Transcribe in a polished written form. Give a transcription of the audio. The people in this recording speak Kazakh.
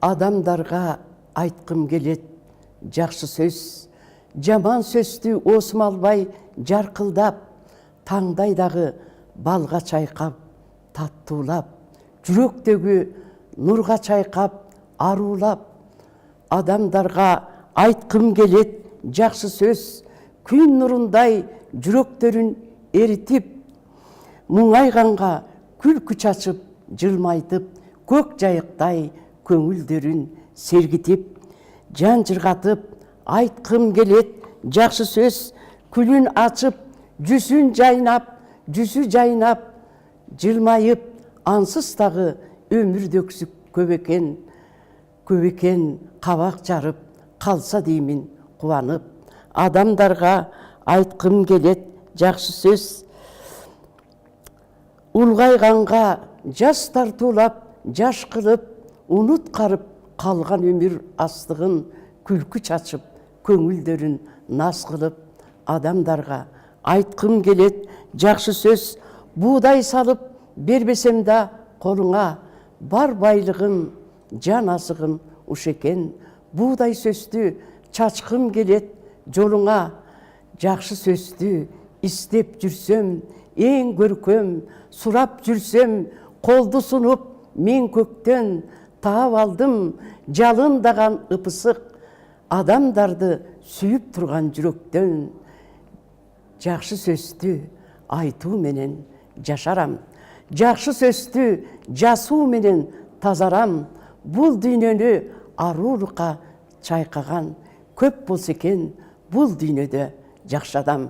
Адамдарға айтқым келет жақсы сөз, жаман сөзді осмалбай жарқылдап, таңдайдағы балға чайқап, таттуулап, жүректегі нұрға чайқап, арулап. Адамдарға айтқым келет жақсы сөз, күн нұрындай жүректерін ерітіп, мұңайғанға күлкі чачып, жылмайтып, көк жайықтай көңілдерін сергітіп, жан жырғатып, айтқым келет жақсы сөз, күлін açып, жүзі жайнап, жылмайып, ансыздағы өмірдөксік көп екен, қабақ жарып, қалса деймін қуанып. Адамдарға айтқым келет жақсы сөз, ұлғайғанға жас тартулап, жаш қылып, ұнут қарып қалған өмір астығын күлкі чачып, көңілдерін наз қылып. Адамдарға айтқым келет жақсы сөз, будай салып бербесем да қолыңа, бар байлығым, жан асығым уш екен. Будай сөзді чачқым келет жолыңа, жақсы сөзді істеп жүрсем, ең көркем, сұрап жүрсем, қолды сұнып, мен көктен таап алдым, жалындаған ыпысық, адамдарды сүйіп тұрған жүректен. Жақсы сөзді айту менен жашарам, жақсы сөзді жасу менен тазарам. Бұл дүйнені арулыққа чайқаған көп болса екен, бұл дүйнеде жақшы адам.